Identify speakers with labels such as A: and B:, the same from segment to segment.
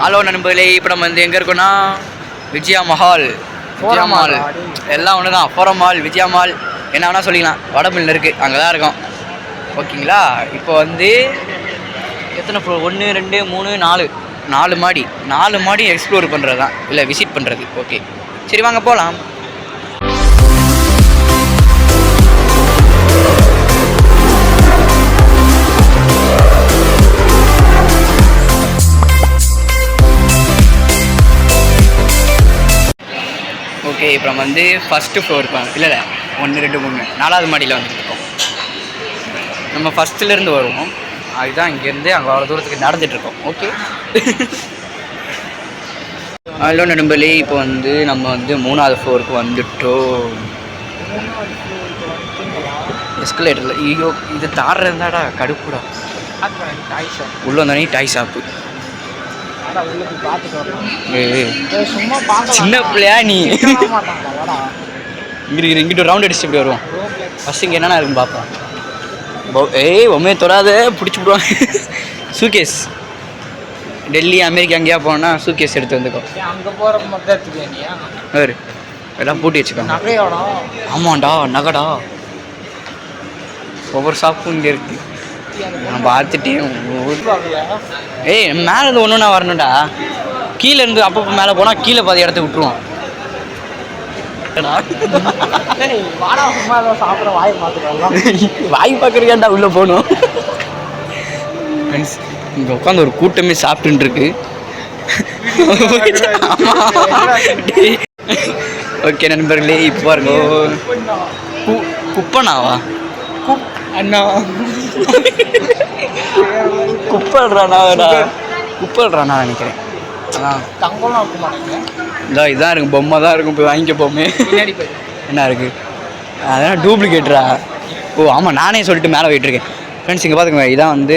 A: Hello நண்பர்களே, இப்போ நம்ம வந்து எங்கே இருக்கோன்னா விஜயா மஹால் எல்லாம் ஒன்று தான். ஃபோரம் மால், விஜயா மால் என்ன வேணால் சொல்லிக்கலாம். வடபழனியில் இருக்குது, அங்கே தான் இருக்கோம். ஓகேங்களா? இப்போ வந்து எத்தனை ஃப்ளோர்? 1 2 3 4 4 மாடி எக்ஸ்ப்ளோர் பண்ணுறது தான், இல்லை விசிட் பண்ணுறது. ஓகே, சரி வாங்க போகலாம். ஓகே, இப்போ நம்ம வந்து ஃபஸ்ட்டு ஃப்ளோர் இருப்பாங்க. இல்லை 1 2 3 4வது மாடியில் வந்துட்டு இருக்கோம். நம்ம ஃபஸ்ட்டுலேருந்து வருவோம். அதுதான் இங்கேருந்து அங்கே அவ்வளோ தூரத்துக்கு நடந்துகிட்ருக்கோம். ஓகே. ஹலோ நண்பர்களே, இப்போ வந்து நம்ம வந்து 3வது ஃப்ளோருக்கு வந்துட்டோம். எஸ்கலேட்டரில் ஐயோ இது தாடுறதாடா கடுப்புடா. உள்ள வந்தானே டாய் ஷாப்பு. சின்ன பிள்ளையா நீ? இங்கிட்ட ரவுண்ட் அடிச்சு இப்படி வருவோம். ஃபஸ்ட் இங்கே என்னென்ன இருக்குன்னு பார்ப்போம். ஏய் உண்மையை தொடாத, பிடிச்சி விடுவாங்க. சூகேஸ் டெல்லி அமெரிக்கா எங்கேயா போனோன்னா சூகேஸ் எடுத்து வந்துக்கோ.
B: அங்கே போகிற மட்டும் எடுத்துக்கியா?
A: வேறு எல்லாம் பூட்டி வச்சுக்கோங்க.
B: நகையோட
A: ஆமாண்டா, நகைடா. ஒவ்வொரு ஷாப்பும் இங்கே இருக்குது. நான் பார்த்துட்டேன். ஏய் மேலேருந்து ஒன்று ஒன்றா வரணும்டா. கீழேருந்து அப்பப்போ மேலே போனால் கீழே பாதி இடத்த விட்டுருவோம். வாய் பார்க்குறீங்கடா உள்ளே போகணும். ஃப்ரெண்ட்ஸ் இங்கே உட்காந்து ஒரு கூட்டமே சாப்பிட்டுருக்கு. ஓகே நண்பர்களே, இப்போ இருக்கும் குப்பனாவா? அண்ணா குப்பல்றானா நினைக்கிறேன். அதான்
B: தங்கம்லாம் இருக்க மாட்டேங்க.
A: இதான் இதான் இருக்கும், பொம்மை தான் இருக்கும். போய் வாங்கிக்க பொம்மை என்ன இருக்குது? அதெல்லாம் டூப்ளிகேட்ரா. ஓ ஆமாம், நானே சொல்லிட்டு மேலே போயிட்டுருக்கேன். ஃப்ரெண்ட்ஸ் இங்கே பார்த்துக்கோங்க, இதான் வந்து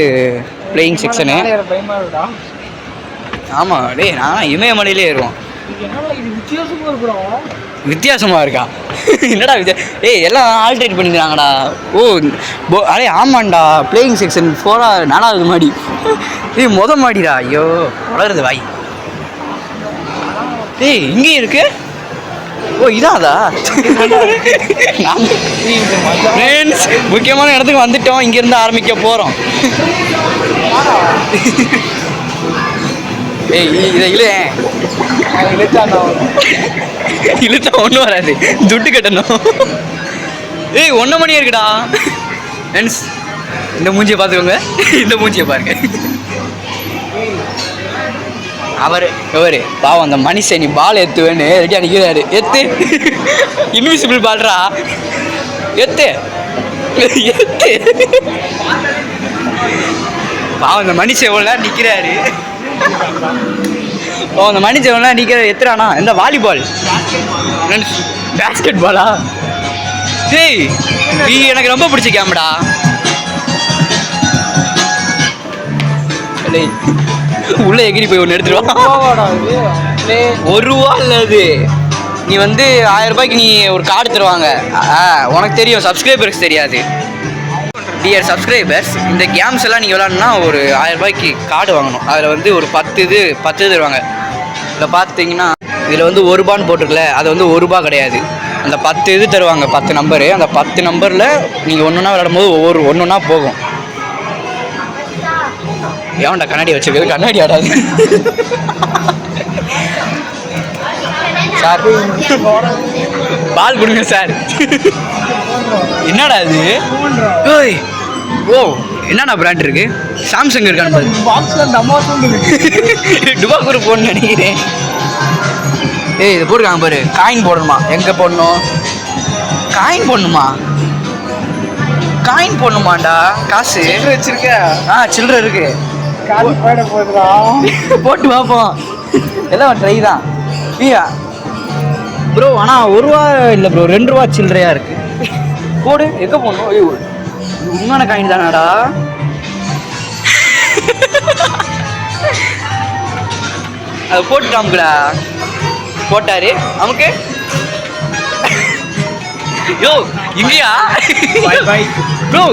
A: பிளேயிங் செக்ஷனு. ஆமாம் டே, நான் இமயமலையிலே ஏறுவோம். வித்தியாசமாக இருக்கா? என்னடா ஏய் எல்லாம் ஆல்ட்ரேட் பண்ணிக்கிறாங்கடா. ஓ அடே ஆமாண்டா, பிளேயிங் செக்ஷன் 4வது மாடி. ஏய் மாடிடா. ஐயோ வளருது வாய். ஏய் இங்கேயும் இருக்கு. ஓ இதாதா? ஃப்ரெண்ட்ஸ் முக்கியமான இடத்துக்கு வந்துட்டோம். இங்கேருந்து ஆரம்பிக்க போகிறோம். ஏய் இதை இழுத்தா ஒன்றும் வராது, துட்டு கட்டணும். ஏய் 1 மணி இருக்குடா. ஃப்ரெண்ட்ஸ் இந்த மூஞ்சியை பார்த்துக்கோங்க, இந்த மூஞ்சியை பாருங்க. எவரு பாவம் அந்த மனுஷன், நீ பால் எத்துவேன்னு ரெடியாக நிற்கிறாரு. எத்து, இன்விசிபிள் பால்ரா, எத்து எத்து. பாவம் அந்த மனுஷன் எவ்வளோ நேரம் நிற்கிறாரு. ஓ அந்த மனுஷன் எவ்வளோ நேரம் நிற்கிறாரு. எத்துறானா? இந்த வாலிபால், பேஸ்கெட் பாலா? டேய் நீ எனக்கு ரொம்ப பிடிச்ச கேம்டா. உள்ள எகிரி போய் ஒன்று எடுத்துருவான். 1 ரூபா இல்லை அது. நீ வந்து 1000 ரூபாய்க்கு நீ ஒரு கார்டு தருவாங்க. உனக்கு தெரியும், சப்ஸ்கிரைபர்ஸ் தெரியாது. டியர் சப்ஸ்கிரைபர்ஸ், இந்த கேம்ஸ் எல்லாம் நீங்கள் விளாட்ணுன்னா ஒரு 1000 ரூபாய்க்கு கார்டு வாங்கணும். அதில் வந்து ஒரு 10 தருவாங்க. இதில் பார்த்தீங்கன்னா இதில் வந்து 1 ரூபான்னு போட்டிருக்கல, அது வந்து 1 ரூபா கிடையாது. அந்த 10 இது தருவாங்க, 10 நம்பரு. அந்த 10 நம்பரில் நீங்கள் ஒன்றுனா விளையாடும் போது ஒன்றுனா போகும். ஏன்டா கண்ணாடி வச்சுருக்குது? கண்ணாடி ஆடாது சார். பால் கொடுங்க சார். என்னடா இது? ஓய் ஓ என்னடா பிராண்ட் இருக்கு? சாம்சங் இருக்கான்னு டுபாக்கூர் போடணும்னு நினைக்கிறேன். ஏய் இது போட்டுருக்காங்க பாரு, காயின் போடணுமா? எங்கே போடணும்? காயின் போடணுமாண்டா? காசு வச்சிருக்க? சில்லறை இருக்கு, போட்டு பார்ப்போம். எல்லாம் ட்ரை தான் ப்ரோ. ஆனால் 1 ரூபா இல்லை ப்ரோ, 2 ரூபா சில்லறையாக இருக்கு. போடு, எங்கே போடணும்? ஐயோ உண்மையான காயின் தானாடா? அது போட்டுட்டாமுக்குடா. போட்டாரு நமக்கு. யோ இங்கயா ப்ரோ?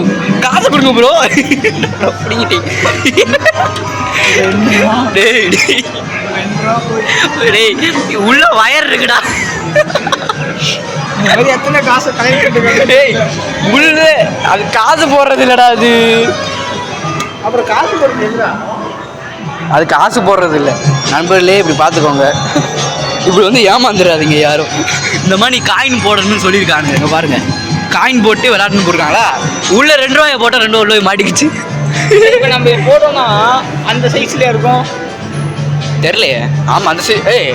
A: காசை கொடுங்க ப்ரோ. அப்படிங்கிட்டீங்க. டேய் டேய் டேய் உள்ள வயர் இருக்குடா.
B: இந்த மாதிரி எத்தனை காசை கலெக்ட்
A: டேய் உள்ள அது காசு போடுறது இல்லடா அது.
B: அப்புறம் காசு போடுறீங்களா?
A: அது காசு போடுறது இல்லை. நண்பர்களே இப்படி பார்த்துக்கோங்க, இப்படி வந்து ஏமாந்துடாதீங்க யாரும். இந்த மாதிரி காயின் போடணும்னு சொல்லியிருக்காங்க. இங்கே பாருங்க, காயின் போட்டு விளையாடணும்னு போயிருக்காங்களா. உள்ள 2 ரூபாயை போட்டால் 2 ரூபாய் மாட்டிக்கிச்சு.
B: இப்போ நம்ம போட்டோம்னா அந்த சைஸ்ல இருக்கும்
A: தெரியலையே. ஆமாம் அந்த ஏய்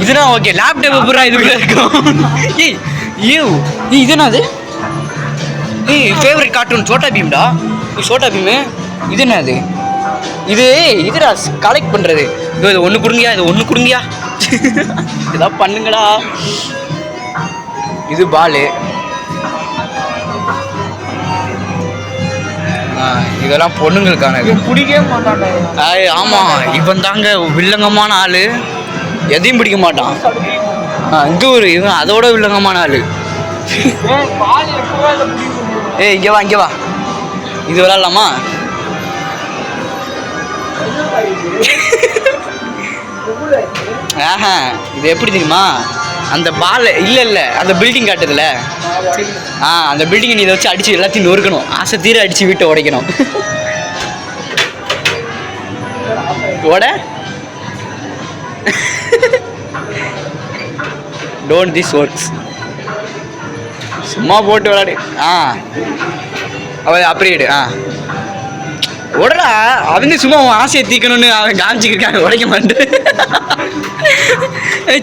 A: இதுனா ஓகே. லேப்டாப் பூரா இதுக்குள்ள இருக்கும். ஏய் இதுனா அது ஃபேவரட் கார்ட்டூன் சோட்டா பீம்டா. சோட்டா பீமு. இது என்ன அது? இதுடா கலெக்ட் பண்ணுறது. இது ஒன்று கொடுங்கயா, இது ஒன்று கொடுங்கயா, இதெல்லாம் பண்ணுங்கடா. இது பாலு. இதெல்லாம் பொண்ணுங்களுக்கானது.
B: பிடிக்கவே மாட்டாங்க.
A: ஆமாம், இவன் தாங்க வில்லங்கமான ஆள். எதையும் பிடிக்க மாட்டான். இது இவன் அதோட வில்லங்கமான ஆள். ஏய் இங்கே வா, இங்கே வா. இது விளாட்லாமா? ஆஹா, இது எப்படி தெரியுமா? அந்த பால் இல்லை அந்த பில்டிங் காட்டுதுல, அந்த பில்டிங்கை நீ இதை வச்சு அடித்து எல்லாத்தையும் நொறுக்கணும். ஆசை தீர அடித்து வீட்டை உடைக்கணும். ஓட டோன்ட் திஸ் ஒர்க்ஸ். சும்மா போட்டு விளையாடு. அவன் அப்படியே உடடா. அவன் சும்மா அவன் ஆசையை தீக்கணும்னு அவன் காமிச்சிக்கிருக்காங்க. உடைக்க மாட்டேன்.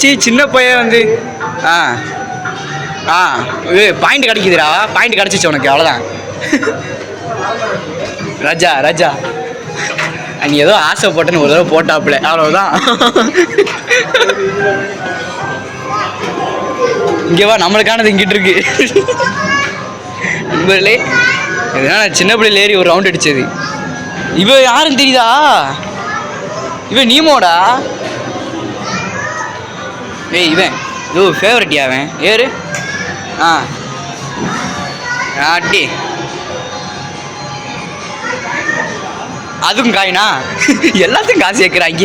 A: சரி சின்ன பையன் வந்து பாயிண்ட் கிடைக்குதுடா. பாயிண்ட் கிடச்சிச்சு உனக்கு, அவ்வளோதான். ராஜா ராஜா நீ ஏதோ ஆசை போட்டேன்னு ஒரு தடவை போட்டாப்புல, அவ்வளோதான். இங்கே வா, நம்மளுக்கானது இங்கிட்டு இருக்கு. நண்பர்களே, இதனால சின்ன பிள்ளைல ஏறி ஒரு ரவுண்ட் அடிச்சது. இவன் யாருன்னு தெரியுதா? இவன் நீமோடா. ஏய் இவன் இதோ ஃபேவரட்டியா அவன். ஏறு. அடி. அதுவும் காயினா? எல்லாத்தையும் காசு சேர்க்குறாங்க.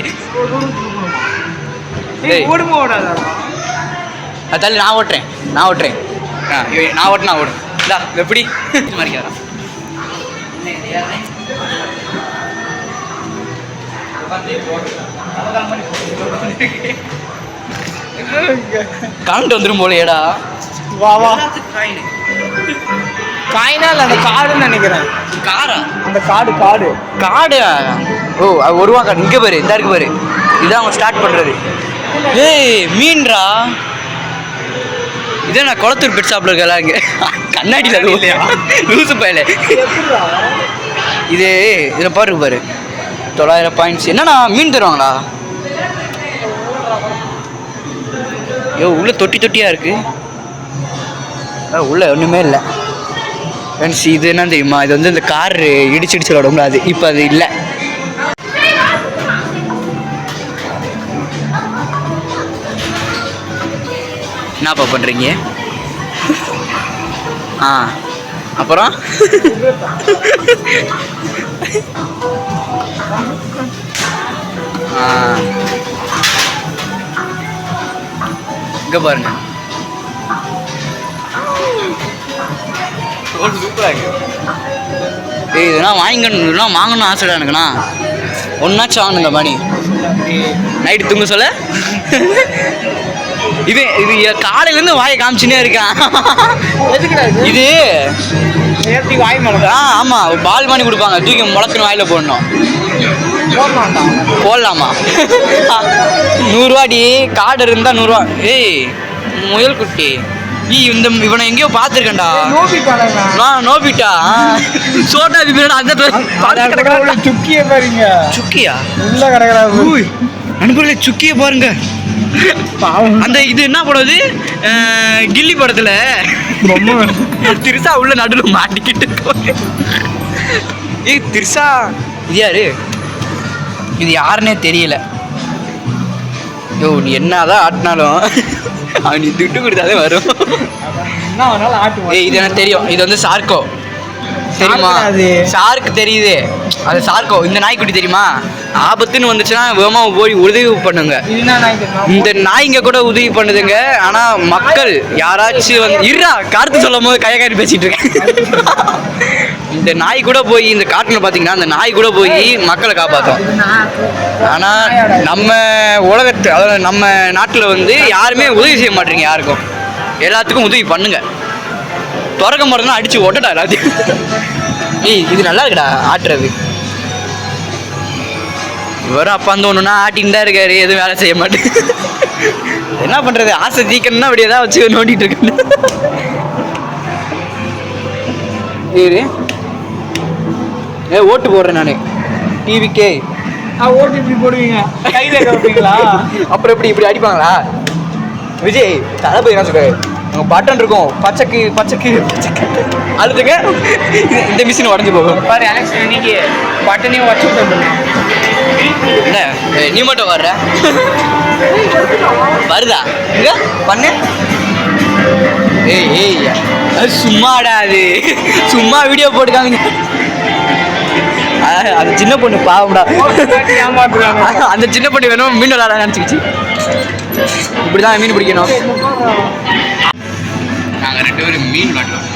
A: தள்ளி நான் ஓட்டுறேன். நான் ஓட்டுறேன். இந்தா எப்படி மாதிரிக்காரன். கரண்ட் வந்துடும் போலையேடா.
B: வா வா. காயினா இல்லை அந்த காடுன்னு நினைக்கிறேன்.
A: காரா? அந்த
B: காடு.
A: ஓ அது 1 ரூபா கார்டு. இங்கே பாரு, இந்த இருக்கு பாரு. இதான் அவங்க ஸ்டார்ட் பண்ணுறது. ஏய் மீன்ரா. இதே நான் குளத்தூர் பெட் ஷாப்பில் இருக்கலாம். இங்கே கண்ணாடியில் அது இல்லையா? லூசு பையல. இதில் பாரு 900 பாயிண்ட்ஸ். என்னண்ணா மீன் தருவாங்களா? உள்ள தொட்டியாக இருக்கு. உள்ள ஒன்றுமே இல்லை ஃப்ரெண்ட்ஸ். இது என்ன தெரியுமா? இது வந்து இந்த கார் இடிச்சு விடமுடியாது. அது இப்போ அது இல்லை. என்னப்பா பண்ணுறீங்க? அப்புறம் இங்கே பாருங்க. சூப்பராக இருக்கு. இதெல்லாம் வாங்கணும்னு ஆசைடா எனக்குண்ணா. ஒன்னாச்சும் வாங்கணுங்க மணி. நைட்டு தூங்க சொல்ல இது காலையிலேருந்து வாயை காமிச்சுனே இருக்கான். இது
B: வாய் மழை.
A: ஆமாம், பால் மணி கொடுப்பாங்க. தூக்கி முளக்குன்னு வாயில் போடணும். போடலாமா? 100 ரூபாடி. கார்டு இருந்தால் 100 ரூபா. ஏய் முயல் குட்டி, இவனை எங்கேயோ பார்த்துருக்கேன்டா. நோபிட்டா சோட்டா பீம். அந்த
B: சுக்கியை பாருங்க.
A: சுக்கியா
B: உள்ள கிடக்குறா
A: நண்பர்களே, சுக்கியை பாருங்க. அந்த இது என்ன படம்? கில்லி படத்துல திரிசா உள்ள நடுவில் மாட்டிக்கிட்டு. திரிசா இது யாரு? இது யாருன்னே தெரியல. நீ என்னதான் ஆட்டினாலும் அவன் துட்டு கொடுத்தாலே வரும். இது எனக்கு தெரியும். இது வந்து சார்க்கோ தெரியுமா? ஷார்க் தெரியுது. அது சார்கோ. இந்த நாய்க்குட்டி தெரியுமா, ஆபத்துன்னு வந்துச்சுன்னா வேகமாக போய் உதவி பண்ணுங்க. இந்த நாய்ங்க கூட உதவி பண்ணுதுங்க. ஆனால் மக்கள் யாராச்சும் வந்து இருடா கருத்து சொல்லும் போது கையை பேசிட்டு இருக்கேன். இந்த நாய் கூட போய் இந்த காட்டில் பார்த்தீங்கன்னா அந்த நாய் கூட போய் மக்களை காப்பாற்றும். ஆனால் நம்ம உலகத்து அதாவது நம்ம நாட்டில் வந்து யாருமே உதவி செய்ய மாட்டேங்க. யாருக்கும் எல்லாத்துக்கும் உதவி பண்ணுங்க. திறக்க மரம்னா அடிச்சு ஓட்டடா எல்லாத்தையும். ஏய் இது நல்லா இருக்குடா ஆட்டுறது. இவரும் அப்பா வந்து ஒன்றுனா ஆட்டின்னு தான் இருக்காரு, எதுவும் வேலை செய்ய மாட்டேன். என்ன பண்ணுறது, ஆசை தீக்கணும்னா அப்படி ஏதாவது வச்சு நோண்டிட்டு இருக்கேன். ஓட்டு போடுறேன் நான் டிவிக்கே.
B: ஓட்டு இப்படி போடுவீங்க, கையில் வைப்பீங்களா?
A: அப்புறம் இப்படி அடிப்பாங்களா? விஜய் தளபதி என்ன சொல்றாரு, உங்கள் பட்டன் இருக்கும் பச்சைக்கு பச்சைக்கு அழுதுங்க இந்த மிஷின் உடஞ்சி போகும்
B: பாரு. அலெக்ஸ் இன்னைக்கு பட்டனையும் வச்சு விட்டு
A: என்ன நீ மட்டும் வர்ற வருதா இங்க பண்ணு. ஏய் சும்மாடா, அது சும்மா வீடியோ போட்டுக்காங்க. அது சின்ன பொண்ணு பாவம்டா, அந்த சின்ன பொண்ணு வேணும் மீன் விளாட நினச்சிக்கிச்சு. இப்படிதான் மீன் பிடிக்கணும். நாங்கள் 2 பேரும் மீன் விளாடுவோம்.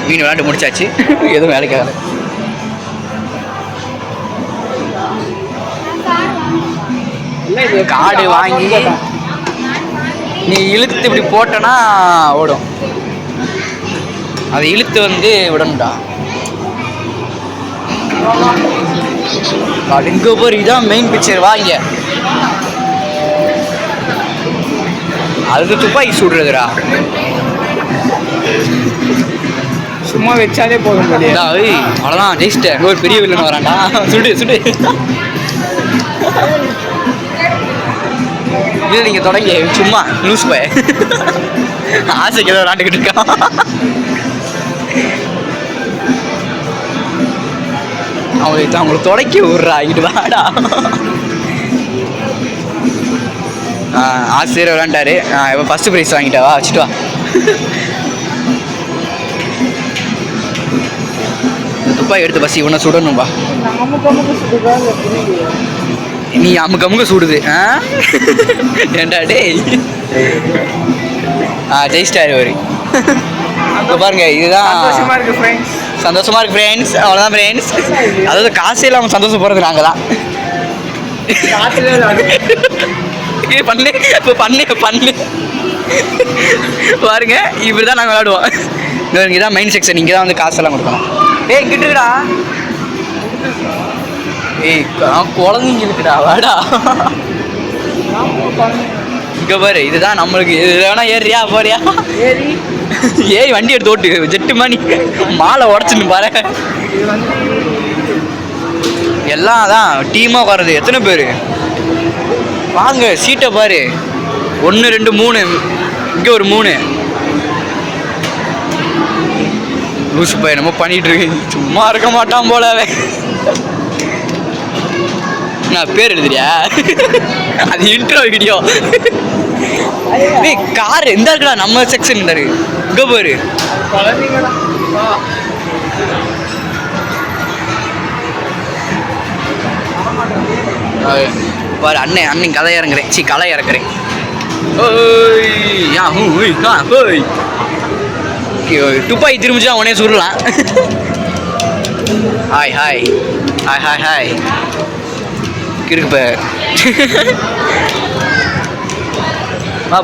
A: மீன் விளாண்டு முடிச்சாச்சு, எதுவும் வேலைக்காகல. காடு வாங்கி நீ இழுத்து இப்படி போட்டனா ஓடும். அதை இழுத்து வந்து விடணும்டா. இங்கே போர் இதான் மெயின் பிக்சர். வாங்க அது துப்பாக்கி சுடுறதுடா.
B: சும்மா வச்சாலே போதும்.
A: அவ்வளோதான் ஜெயிச்சிட்டேன். அங்கே ஒரு பெரிய வில்லன் வரான்டா. சுடு சுடு. இது நீங்கள் தொடங்கி சும்மா லூஸ் போய் ஆசைக்கு ஏதோ விளாண்டுக்கிட்டு இருக்கான். அவங்களுக்கு தொடக்கி விட்றா, இங்கிட்டு வாடா. ஆசிரியர் விளாண்டாரு. இப்போ ஃபஸ்ட்டு ப்ரைஸ் வாங்கிட்டா, வா வச்சுட்டு வா. துப்பாக்கி எடுத்து பசி உன்னை சுடணும்பா. நீ அமுக்கு அமுக்க சுடுது. ஏண்டா டேய். ஜெயிச்சிட்டாரு ஒரு. இப்போ பாருங்க, இதுதான் சந்தோஷமா இருக்கு ஃப்ரெண்ட்ஸ். அவ்வளோதான் ஃப்ரெண்ட்ஸ். அதாவது காசு இல்லாமல் சந்தோஷப்படுறது நாங்கள் தான். பண்ணு இப்போ பண்ணு பாருங்க, இப்படி தான் நாங்கள் விளாடுவோம். இங்கே தான் மெயின் செக்ஷன். இங்கே தான் வந்து காசெல்லாம் கொடுக்கணும். ஏய் இங்கிட்டுடா. ஏய் குழந்தைங்க இருக்குடா, வாடா. இங்கே பாரு, இதுதான் நம்மளுக்கு. இது வேணா ஏறியா போறியா? ஏறி வண்டி எடுத்து ஓட்டு. ஜெட்டு மணி மாலை உடச்சுன்னு பாரு. எல்லாம் தான் டீமாக வர்றது. எத்தனை பேர் வாங்க, சீட்டை பாரு. 1 2 3, இங்கே ஒரு 3. லூசு பையன் என்னமோ பண்ணிட்டு இருக்கு. சும்மா இருக்க மாட்டான் போலவே. நான் பேர் எழுதுறியா? அது இன்ட்ரோ வீடியோ. கார் எந்த இருக்குடா நம்ம செக்ஷன் இருக்கு. இங்கே பாரு. பாரு அண்ணன் கதை இறங்குறேன். களை இறக்குறேன். துப்பாக்கி திரும்பிச்சா உடனே சுடலாம். Hi hi hi hi hi இருக்கு இப்போ.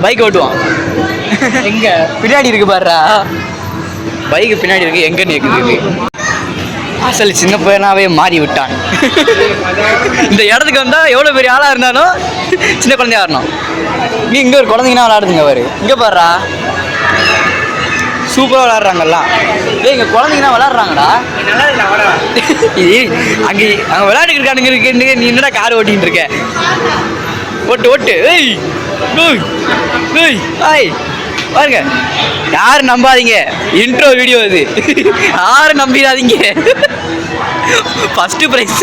A: பைக் ஓட்டுவான்.
B: எங்க
A: பின்னாடி இருக்கு பாருடா. பைக்கு பின்னாடி இருக்கு. எங்கன்னு இருக்குது. அசல் சின்ன பையனாவே மாறி விட்டான். இந்த இடத்துக்கு வந்தால் எவ்வளோ பெரிய ஆளாக இருந்தாலும் சின்ன குழந்தையா வரணும். நீ இங்கே ஒரு குழந்தைங்கன்னா விளாடுதுங்க பாரு. இங்கே பாருடா, சூப்பராக விளாட்றாங்கல்லாம். இங்கே குழந்தைங்கன்னா விளாட்றாங்கடா. அங்கே விளையாட்டுக்கு இருக்கானுங்க இருக்குன்னு நீ என்னடா கார் ஓட்டிகிட்டு இருக்க? ஓட்டு. ஏய் ஏய் ஹாய் பாருங்க. யாரும் நம்பாதீங்க, இன்ட்ரோ வீடியோ இது. யாரும் நம்பிடாதீங்க. ஃபஸ்ட்டு ப்ரைஸ்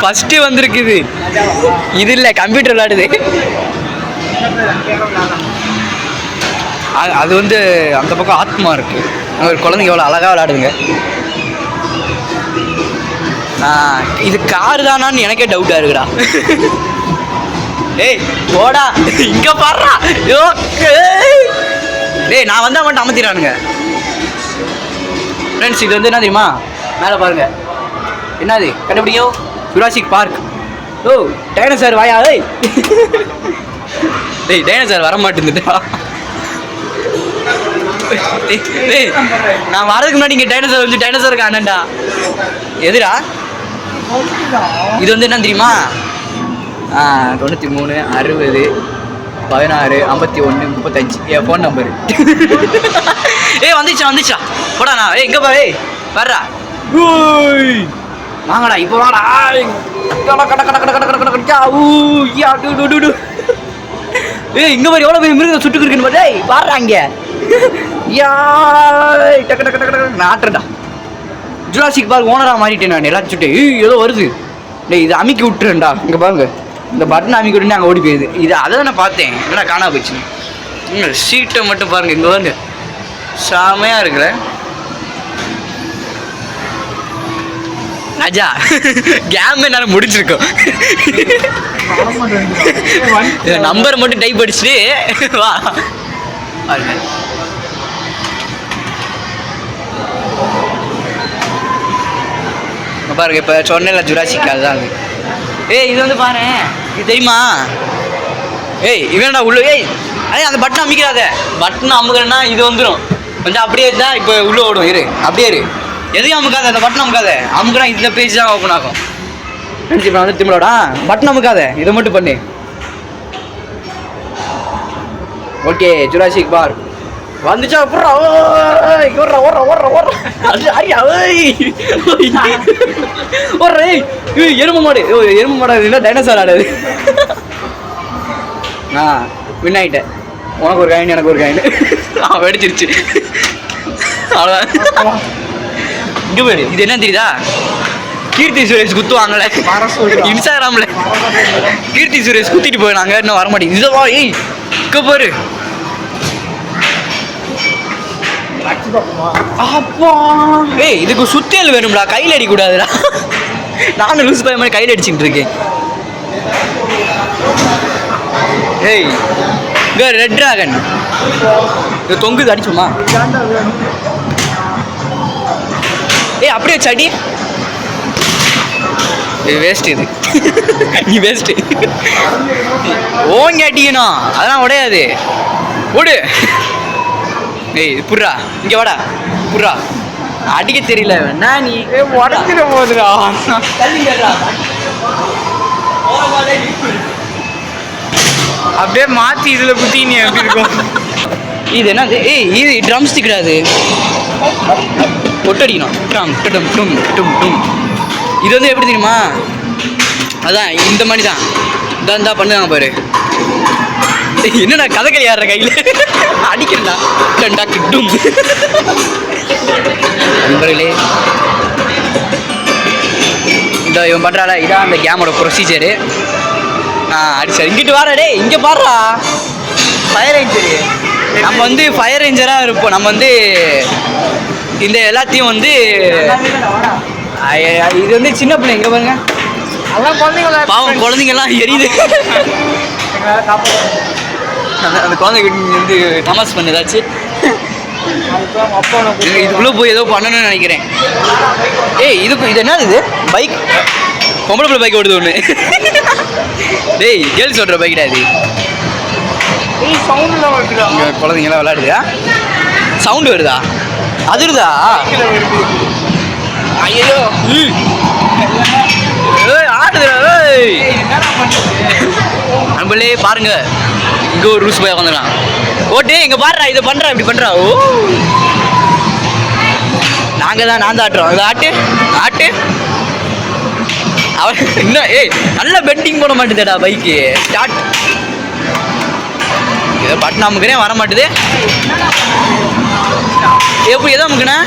A: ஃபஸ்ட்டு வந்திருக்குது. இது இல்லை, கம்ப்யூட்டர் விளையாடுது. அது வந்து அந்த பக்கம் ஆத்மா இருக்கு. அங்கே ஒரு குழந்தைங்க எவ்வளோ அழகாக விளையாடுதுங்க. இது கார் தானான்னு எனக்கே டவுட்டாக இருக்குடா. ஏய் போடா இங்கே பாடுறா. டேய் நான் வந்தால் மட்டும் அமர்த்திடானுங்க. ஃப்ரெண்ட்ஸ் இது வந்து என்ன தெரியுமா, மேலே பாருங்க என்னது கண்டுபிடிக்கும், ஜுராசிக் பார்க். ஓ டைனோசர் வாயா. டேய் டைனோசர் வர மாட்டேங்குதுடா. டேய் நான் வரதுக்கு முன்னாடி இங்கே டைனோசர் வந்து டைனோசர் காணண்டா. எதுடா இது வந்து என்ன தெரியுமா, 93 60 16 51 35 என் ஃபோன் நம்பரு. ஏய் வந்துச்சா போடாண்ணா. ஏய் எங்கே பாரு வர்றா. வாங்கடா இப்போ வாடா. ஏய் இங்கே மாதிரி எவ்வளோ பெரிய மிருகம் சுட்டுக்கு இருக்குன்னு பாரு. பாடுறா இங்கே நாட்டுறா. ஜுராசிக் பார்க் ஓனராக மாறிட்டேன் நான் எல்லாத்தையும் சுட்டு. ஏதோ வருது. டேய் இதை அமுக்கி விட்டுறேன்டா. இங்கே பாருங்க இந்த பட்டன் அமுக்கி விட்டுன்னு அங்கே ஓடி போயிடுது. இது அதை தான் நான் பார்த்தேன். என்னடா காணா போச்சு. சீட்டை மட்டும் பாருங்க. இங்கே பாருங்க செமையாக இருக்குல்ல ராஜா. கேம் என்னால் முடிச்சிருக்கோம். நம்பர் மட்டும் டைப் அடிச்சுட்டு வா பாருங்க. பாருங்க இப்போ சொன்னேன்ல ஜுராசிக் அதுதான் அது. ஏய் இது வந்து பாரு இது தெரியுமா. ஏய் இவன்டா உள்ள. ஏய் அதே அந்த பட்டன் அமுக்கிறாத. பட்டன் அமுக்கிறேன்னா இது வந்துடும். கொஞ்சம் அப்படியே இருந்தால் இப்போ உள்ளே ஓடும். இரு அப்படியே இரு. எதையும் அமுக்காத. அந்த பட்டன் அமுக்காத. அமுக்குனா இந்த பேஜ் தான் ஓப்பன் ஆகும். நினச்சி இப்போ வந்து திம்பளோடா பட்டன் அமுக்காத. இதை மட்டும் பண்ணு. ஓகே ஜுராசிக் பார்க் வந்துச்சா. அப்புறம் எருமை மாடு. எருமை மாடு இல்லை டைனோசர் ஆடாது. வின் ஆகிட்டேன். உனக்கு ஒரு காயின் எனக்கு ஒரு காயின். வெடிச்சிருச்சு அவ்வளோதான். இங்கே போயிடு. இது என்ன தெரியுதா, கீர்த்தி சுரேஷ் குத்துவாங்கல்ல இன்ஸ்டாகிராமில். கீர்த்தி சுரேஷ் குத்திட்டு போயினாங்க. இன்னும் வர மாட்டேங்குது. இதுவா ஏய் இங்கே பாரு. அப்பா ஏய் இதுக்கு சுத்தியல் வேணும்டா. கையில் அடிக்கூடாதுடா. நானும் லூஸ் பைய மாதிரி கையில் அடிச்சுட்டு இருக்கேன். ஏய் இங்கே ரெட் டிராகன் இது தொங்குது. அடிச்சோமா. ஏய் அப்படியே சடி. இது வேஸ்ட். இது நீ வேஸ்ட்டு. ஓங்க அடிக்கணும். அதெல்லாம் உடையாது. ஓடு. ஏய் புர்ரா இங்கே வாடா. புர்ரா அடிக்க தெரியல வேணா நீ உடச்சிட போதுடா. அப்படியே மாற்றி இதில் குத்தி நீ எப்படி இருக்கும். இது என்னது. ஏய் இது ட்ரம் ஸ்டிக் கிடையாது. ஒட்டடிக்கணும். ட்ரம் டும் டும் டும் டும். இது வந்து எப்படி தெரியுமா, அதான் இந்த மாதிரி தான். இதான் பண்ணுவாங்க பாரு. என்னடா கதைகளி ஆடுற கையில் அடிக்கிறா. டண்டா கிட்டும். நண்பர்களே இந்த இவன் பண்ணுறாள இதான் அந்த கேமோட ப்ரொசீஜரு. அடிச்சார். இங்கிட்டு வாடா. டே இங்கே பாடுறா. Fire ranger. நம்ம வந்து ஃபயர் ரேஞ்சராக இருப்போம். நம்ம வந்து இந்த எல்லாத்தையும் வந்து இது வந்து சின்ன பிள்ளை. இங்கே பாருங்க அதான் குழந்தைங்கள பாவம் குழந்தைங்கள்லாம் எரியுது. அந்த குழந்தைங்க வந்து நமாஸ் பண்ண ஏதாச்சும் இதுக்குள்ளே போய் ஏதோ பண்ணணும்னு நினைக்கிறேன். ஏய் இது என்ன இது பைக். பொம்பளை பிள்ளை பைக் ஓடுது ஒன்று. டேய் கேர்ள்ஸ் ஓடுற பைக்கிடா இது. குழந்தைங்களாம் விளையாடுதா. சவுண்டு வருதா. அதிருதா. ஐயோ ஆடுதுடா. நம்மளே பாருங்க இங்கே ஒரு ரூஸ் போய் வந்துடலாம். ஓட்டே இங்கே பாடுறா. இதை பண்ணுறா இப்படி பண்ணுறா. ஓ நாங்கள் தான் நான் தான் ஆட்டுறோம். இதை ஆட்டு ஆட்டு. அவன் இன்னும் ஏய் நல்லா பெண்டிங் போட மாட்டேதேடா பைக்கு. ஸ்டார்ட். ஏதோ பட்டன் அமுக்குறேன் வர மாட்டுது. எப்போ எதோ அமுக்குண்ணா.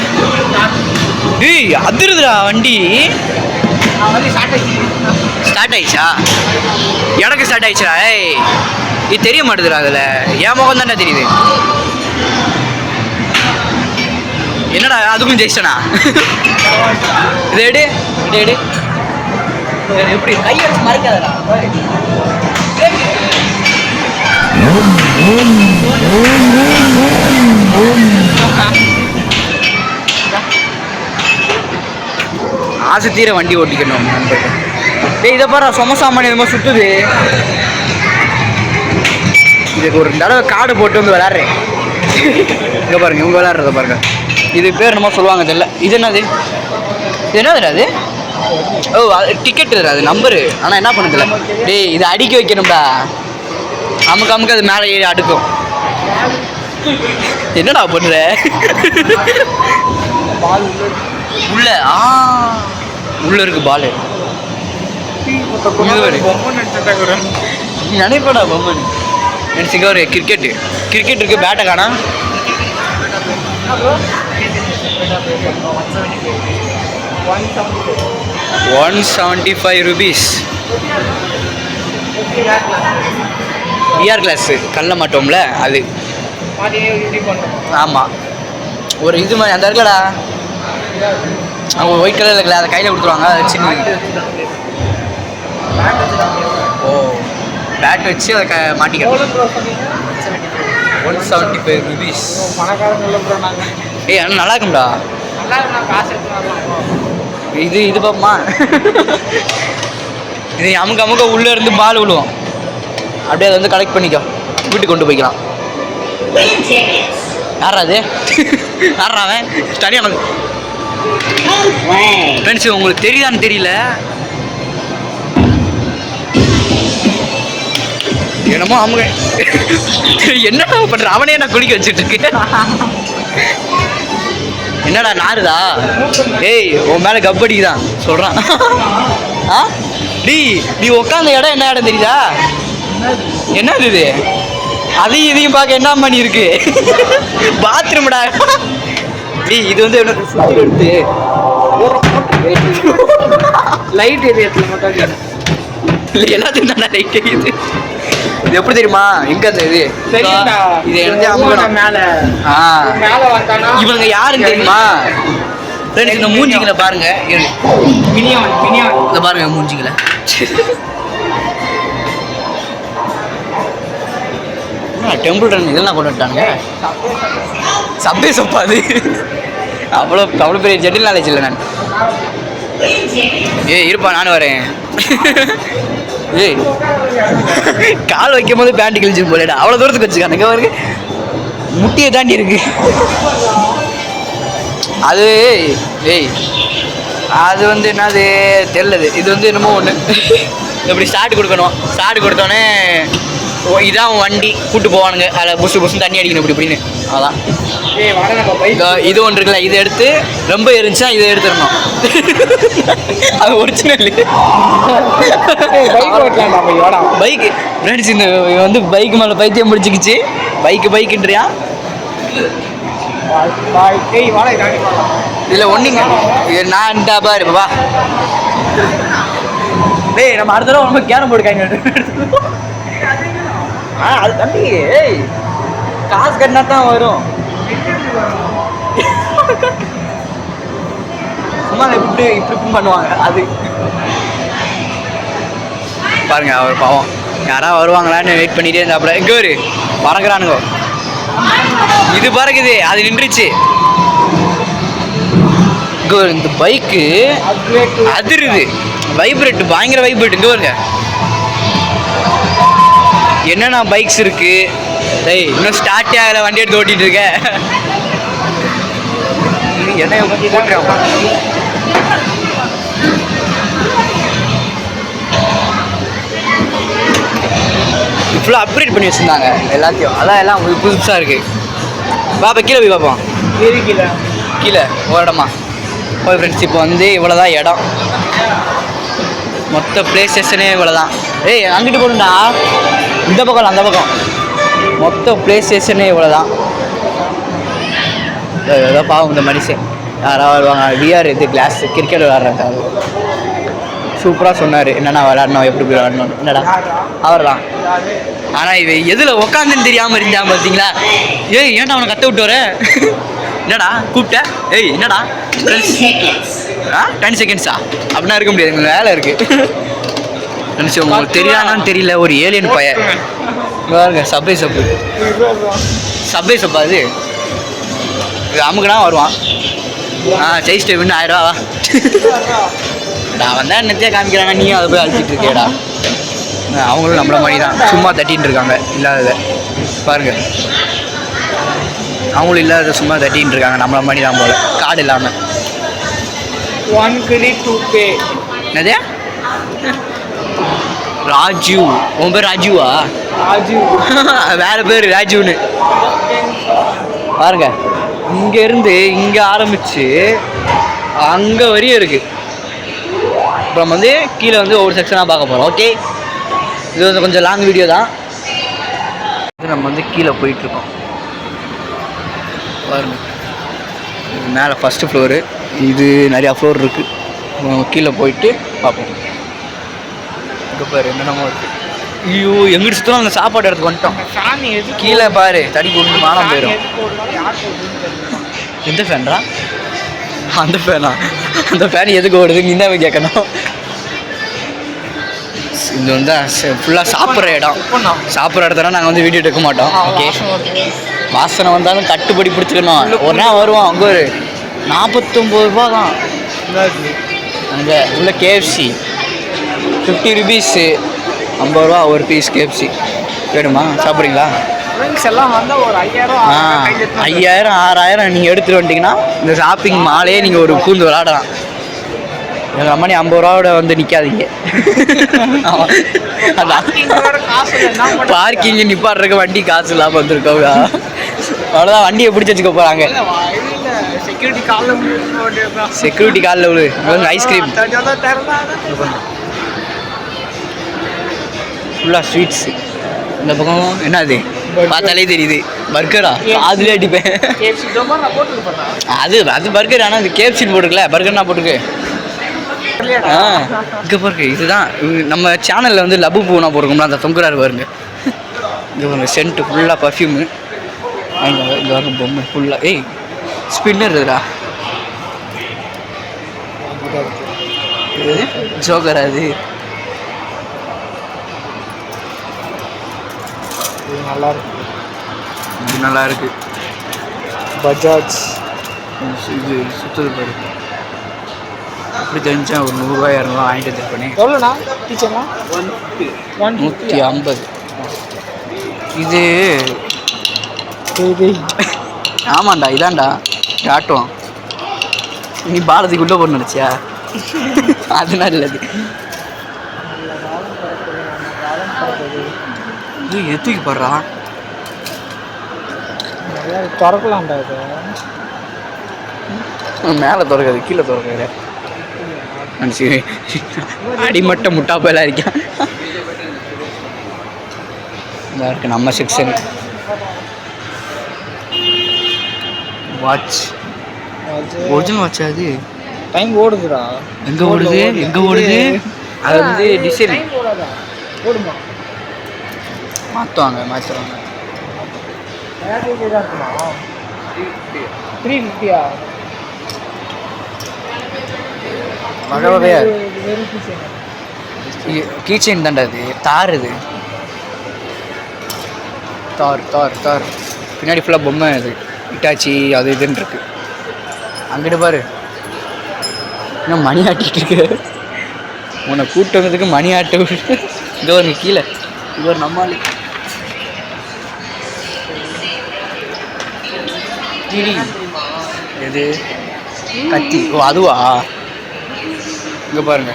A: ஏய் அதிருதுடா வண்டி. ஸ்டார்ட் ஆயிடுச்சா. எனக்கு ஸ்டார்ட் ஆயிடுச்சா. ஏய் இது தெரிய மாட்டேதுடா. அதில் என் முகம் தானே தெரியுது. என்னடா அதுக்கும் ஜெயிச்சனா? இது எடு எடு எடு. எப்படி கை வச்சு மறைக்காதடா. ஆசை தீர வண்டி ஓட்டிக்கணும். டேய் இதை பாரு சொமசாமானி இது மாதிரி சுற்றுது. இதுக்கு ஒரு தடவை கார்டு போட்டு வந்து விளாட்றேன். இங்கே பாருங்க இவங்க விளாட்றத பாருங்க. இது பேர் என்னமோ சொல்லுவாங்க தெரியல. இது என்னது? இது என்னது அது? ஓ அது டிக்கெட் அது நம்பரு. ஆனால் என்ன பண்ணுதில்ல. டேய் இதை அடிக்க வைக்கணும்டா. அமுக்கு அது மேலே ஏறி அடுக்கும். என்னடா பண்ணுற? உள்ள உள்ள இருக்கு பால். நினைப்படா பொம்மன் நினச்சிக்க. ஒரு கிரிக்கெட் இருக்கு. பேட்டை காணா. ₹175. பிஆர் கிளாஸு கல்ல மாட்டோம்ல அது. ஆமாம் ஒரு இது மாதிரி அந்த இருக்கலடா. அவங்க ஒயிட் கலரில் இருக்கல அதை கையில் கொடுத்துருவாங்க. அது சின்ன ஓ பேட் வச்சு அதை மாட்டிக்கிறோம். ₹175. ஏய் ஆனால் நல்லா இருக்கும்டா. இது பாப்பமா. இது அமுக்க உள்ளே இருந்து பால் விழுவோம். அப்படியே அதை வந்து கலெக்ட் பண்ணிக்கோ. வீட்டுக்கு கொண்டு போய்க்கலாம். யாரா அது? யாரா அவன்? தனியாக ஃப்ரெண்ட்ஸு உங்களுக்கு தெரியுதான்னு தெரியல. என்னமோ அமுக என்னடா பண்ணுற? அவனே நான் குளிக்க வச்சுட்டு இருக்கு. என்னடா நாருதா? ஏய் உன் மேலே கப்படி தான் சொல்கிறான். ஆ நீ உட்காந்த இடம் என்ன இடம் தெரியுதா? என்னது இது? அதையும் இதையும் பார்க்க என்ன பண்ணி இருக்கு? பாத்ரூம்டா. இது வந்து எடுத்து லைட் எரியத்தில் மட்டும் இல்லை எல்லாத்தையும் தானே லைட் எரியுது. இது எப்படி தெரியுமா? எங்க அந்த இது இது எழுந்து அமுகணும் மேலே. இவங்க யாருன்னு தெரியுமா? இந்த மூஞ்சிகளை பாருங்க. இதை பாருங்க மூஞ்சிகளை. டெம்பிள் ரன் இதெல்லாம் கொண்டு வந்துட்டாங்க. சப்பே சொப்பாது. அவ்வளோ பெரிய ஜெட்டில் நாலேஜ் இல்லை நான். இருப்பா நானும் வரேன். ஏய் கால் வைக்கும் போது பேண்ட் கிழிச்சு போலேடா. அவ்வளோ தூரத்துக்கு வச்சுக்கானுங்க. பாருங்க முட்டியை தாண்டி இருக்கு அது. ஏய் அது வந்து என்னது தெரியலது. இது வந்து என்னமோ ஒன்று இப்படி ஸ்டார்ட் கொடுக்கணும். ஸ்டார்ட் கொடுத்தோன்னே இதான் வண்டி கூப்பிட்டு போவானுங்க. அதில் புஷு தண்ணி அடிக்கணும் இப்படி இப்படின்னு. அதான் இது ஒன்று இருக்குல்ல. இதை எடுத்து ரொம்ப இருந்துச்சுன்னா இதை எடுத்துடணும். அது ஒரிஜினல் பைக்கு. ஃப்ரெண்ட்ஸ் இந்த வந்து பைக் மேலே பைத்தியம் பிடிச்சிக்கிச்சு. பைக்குன்றியா? இதில் ஒன்றுங்க நான் பாரு வா. டேய் நம்ம அடுத்த தடவை ரொம்ப கேரம் போர்டு காய்ங்க. அது தம்பி ஏய் காசு கட்டினா தான் வரும். சும்மா இப்படி பண்ணுவாங்க. அது பாருங்க அவர் பாவம் யாராவது வருவாங்களான்னு வெயிட் பண்ணிட்டே இருந்தாப்புல. எங்கே ஒரு பறக்குறானுங்க. இது பறக்குது அது நின்றுச்சு. இந்த பைக்கு அதிருது. வைப்ரேட் பயங்கர வைப்ரேட். இங்கே வருங்க என்னென்ன பைக்ஸ் இருக்கு. டேய் இன்னும் ஸ்டார்ட்டே ஆகலை. வண்டி எடுத்து ஓட்டிகிட்டு இருக்க. என்ன ஃபுல்லாக அப்கிரேட் பண்ணி வச்சுருந்தாங்க எல்லாத்தையும். அதான் எல்லாம் புதுசாக இருக்குது. பாப்பா கீழே போய் பார்ப்போம். கீழே ஒரு இடமா போய் ஃப்ரெண்ட்ஸ். இப்போ வந்து இவ்வளோ தான் இடம். மொத்த ப்ளே ஸ்டேஷனே இவ்வளோ தான். ஏய் அங்கிட்டு போகணுண்டா. இந்த பக்கம் அந்த பக்கம் மொத்த ப்ளே ஸ்டேஷனே இவ்வளோ தான். ஏதோ பாவம் இந்த மனுஷன் யாராவது வருவாங்க. விஆர் இது கிளாஸ் கிரிக்கெட் விளாட்றாங்க. சூப்பராக சொன்னார் என்னென்ன விளையாடணும் எப்படி விளையாடணும் என்னடா அவர் தான். ஆனால் இவ எதில் உக்காந்துன்னு தெரியாமல் இருந்தான் பார்த்தீங்களா? ஏய் ஏன்டா அவனை கத்த விட்டு வர? என்னடா கூப்பிட்ட? ஏய் என்னடா 10 செகண்ட்ஸா அப்படின்னா இருக்க முடியாது, எங்களுக்கு வேலை இருக்குது. நினச்சி உங்களுக்கு தெரியாதான்னு தெரியல, ஒரு ஏலியன் பையன் பாருங்க. சப்பை சப்பா அது அமுக்குனா வருவான். ஜெயிஸ்டே வின்னு 1000 ரூபாவா? நான் வந்தால் என்னத்தையே காமிக்கிறாங்க, நீயும் அதை போய் அழிச்சிட்டு இருக்கேடா. அவங்களும் நம்மள மாதிரி தான் சும்மா தட்டின்னு இருக்காங்க இல்லாததை பாருங்க. அவங்களும் இல்லாத சும்மா தட்டின்னு இருக்காங்க நம்மள மாதிரி தான் போல, கார்டு இல்லாமல்.
B: 1 credit to pay.
A: என்னது? ராஜு. உன் பேர் ராஜுவா?
B: ராஜு
A: வேற பேர் ராஜுன்னு பாருங்க. இங்கேருந்து இங்கே ஆரம்பித்து அங்கே வரையும் இருக்குது. அப்புறம் வந்து கீழே வந்து ஒவ்வொரு செக்ஷனாக பார்க்க போகிறோம். ஓகே, இது வந்து கொஞ்சம் லாங் வீடியோ தான். இது நம்ம வந்து கீழே போயிட்டுருக்கோம் பாருங்க. இது மேலே ஃபஸ்ட்டு ஃப்ளோரு, இது நிறையா ஃப்ளோர் இருக்குது. கீழே போயிட்டு பார்ப்போம். இங்கே பாரு என்னென்னமோ இருக்குது. ஐயோ எங்கிட்டு சுத்தம் அந்த சாப்பாடு இடத்துக்கு வந்துட்டோம். கீழே பாரு தடி கொண்டு மானம் போயிடும். எந்த ஃபேன்டா? அந்த ஃபேனா? அந்த ஃபேன் எதுக்கு ஓடுது நீ தான் கேட்கணும். இது வந்து ஃபுல்லாக சாப்பிட்ற இடம். சாப்பிட்ற இடத்துல நாங்கள் வந்து வீடியோ எடுக்க மாட்டோம். ஓகே, வாசனை வந்தாலும் கட்டுப்படி பிடிச்சிக்கணும். ஒரு நாள் வருவோம், அங்கே ஒரு 49 ரூபா தான் அங்கே உள்ள KFC. 50 ருபீஸு, 50 ரூபா ஒரு பீஸ் KFC. வேணுமா? சாப்பிட்றீங்களா?
B: எல்லாம் வந்தால் ஒரு
A: 5000 6000 நீங்கள் எடுத்துகிட்டு வந்துட்டிங்கன்னா இந்த ஷாப்பிங் மாலே நீங்கள் ஒரு பூந்து விளாடலாம். எங்கள் அம்மா நீ 50 ரூபாவோட வந்து நிற்காதீங்க. அதான் பார்க்கிங்கு நிப்பாடுறதுக்கு வண்டி காசு இல்லாமல் வந்துருக்கோங்க. அவ்வளோதான், வண்டியை பிடிச்சி வச்சுக்க போகிறாங்க. செக்யூரிட்டி காலில் விழு. ஐஸ்கிரீம் ஃபுல்லாக ஸ்வீட்ஸு. இந்த பக்கம் என்னது பார்த்தாலே தெரியுது, பர்கரா? அதுலேயே அடிப்பேன். அது பர்கர். ஆனால் அது KFCன்னு போட்டுருக்கல, பர்கர்னா போட்டுருக்கு. இங்கே பாருங்க, இதுதான் நம்ம சேனலில் வந்து லபு பூனா போட்டிருக்கோம்ல, அந்த தொங்குறாரு பாருங்க. இங்கே பாருங்க சென்ட்டு ஃபுல்லாக பர்ஃப்யூமு. இங்கே பாருங்க பொம்மை ஃபுல்லாக. ஏய் ஸ்பின்னர் இருக்குடா. ஜோக்கரா? அது
B: நல்லா இருக்கு.
A: இது நல்லா இருக்கு.
B: பஜாஜ்
A: இது சுற்றுது பாரு. அப்படி தெரிஞ்சா ஒரு 100 ரூபாய் 200 ரூபா வாங்கிட்டு வந்துருப்பேனே.
B: எவ்வளோண்ணா டீச்சர்ண்ணா?
A: 150. இது ஆமாண்டா, இதாண்டா ஆட்டம். நீ பாரதிக்குள்ளே போட நினச்சியா? அதனால இல்லது. இது எத்துக்கு போடுறா?
B: திறக்கலாம்டா. இது
A: மேலே திறக்காது, கீழே திறக்காது. சரி, அடிமட்ட முட்டாப்பெல்லாம் இருக்கா? இதாக இருக்குது நம்ம செக்ஷன். Watch, original watch. அது
B: டைம் ஓடுதுடா.
A: எங்கே ஓடுது? எங்கே ஓடுது? அது வந்து டிசைன்
B: ஓடுமா?
A: மாற்றுவாங்க, மாற்றுவாங்க.
B: 350.
A: வகை வகையா கீச்சைன் தாண்டா. அது தார். இது தார் தார் தார். பின்னாடி ஃபுல்லாக பொம்மை. அது இட்டாச்சி அது இதுன்னு இருக்கு. அங்கிட்டு பாரு இன்னும் மணி ஆட்டிகிட்டு இருக்கு. உன்னை கூப்பிட்டு வந்ததுக்கு மணி ஆட்டு. இங்கே வருங்க கீழே. இது ஒரு நம்மாளி கிளி. எது? கத்தி. ஓ அதுவா? இங்கே பாருங்க.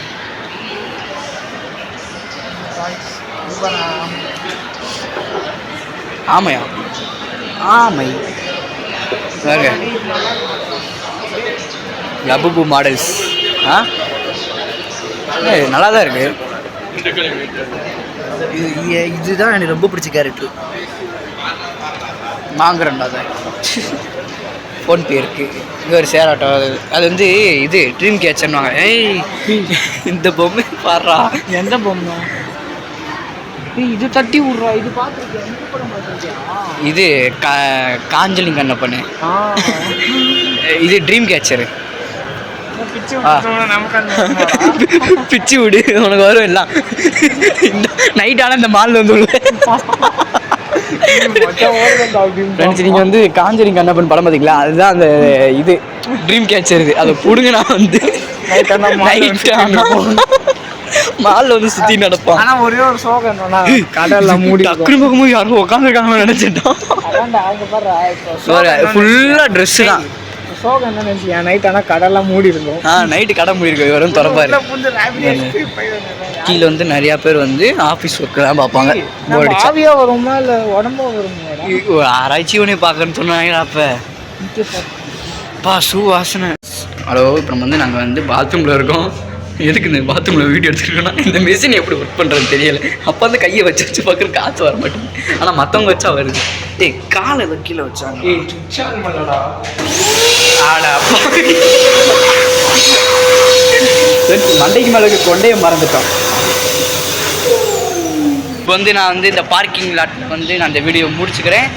A: ஆமையா? ஆமை பாருங்க. லபுபு மாடல்ஸ். நல்லா தான் இருக்கு. இதுதான் எனக்கு ரொம்ப பிடிச்ச கேரக்டர். வாங்குறேன்டா. அதை ஃபோன்பே இருக்குது. இங்கே ஒரு ஷேர் ஆட்டோ, அது வந்து இது ட்ரீம் கேச்சர்னுவாங்க. ஏய் இந்த பொம்மை பாடுறா.
B: எந்த பொம்மை? இது தட்டி விட்றா. இது பார்த்துருக்கியா? இந்த படம் பார்த்துருக்கியா?
A: இது காஞ்சலிங் கண்ணப்பண்ணு. இது ட்ரீம் கேச்சரு. பிச்சு விடு உனக்கு வரும் எல்லாம். நைட் ஆனால் இந்த மாலில் வந்து ஃப்ரெண்ட்ஸ், நீங்கள் வந்து காஞ்சலிங் கண்ணப்பன் படம் பார்த்தீங்களா? அதுதான் அந்த இது ட்ரீம் கேச்சர். இது அதை பிடுங்க. நான் வந்து மாலில் வந்து சுற்றி நடப்பான்.
B: ஆனால் ஒரே ஒரு சோகம் என்னன்னா கடலில் மூடி
A: டக்குனு பார்க்கும்போது யாரும் உட்காந்துருக்காங்கன்னு நினச்சிட்டோம். ஃபுல்லாக ட்ரெஸ்ஸு தான்.
B: சோகம் என்ன நினச்சியா? நைட் ஆனால் கடல்லாம் மூடி இருக்கும்.
A: நைட்டு கடை மூடி இருக்கும். இவரும் திறப்பாரு. கீழே வந்து நிறையா பேர் வந்து ஆஃபீஸ் ஒர்க்கு தான் பார்ப்பாங்க.
B: ஆவியாக வருமா இல்லை உடம்பா வருமா?
A: ஆராய்ச்சி ஒன்றே பார்க்கணுன்னு சொன்னாங்க. அப்போ ஷூ வாசனை. ஹலோ, இப்போ நம்ம வந்து நாங்கள் வந்து பாத்ரூமில் இருக்கோம். எதுக்கு இந்த பாத்ரூமில் வீடியோ எடுத்துருக்கோன்னா, இந்த மெஷின் எப்படி ஒர்க் பண்ணுறதுன்னு தெரியல. அப்போ வந்து கையை வச்சு பார்க்குற காற்று வர மாட்டேங்குது. ஆனால் மற்றவங்க வச்சா வருது. ஏய், காலை ஏதோ கீழே வச்சாங்க. மண்டைக்கு மேலே கொண்டையை மறந்துட்டோம். இப்போ வந்து நான் வந்து இந்த பார்க்கிங் லாட்டில் வந்து நான் இந்த வீடியோ முடிச்சுக்கிறேன்.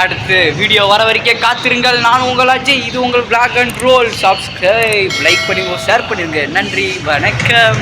A: அடுத்து வீடியோ வர வரைக்கும் காத்திருங்கள். நான் உங்களாச்சு. இது உங்கள் block and roll. Subscribe, like பண்ணி ஷேர் பண்ணிடுங்க. நன்றி, வணக்கம்.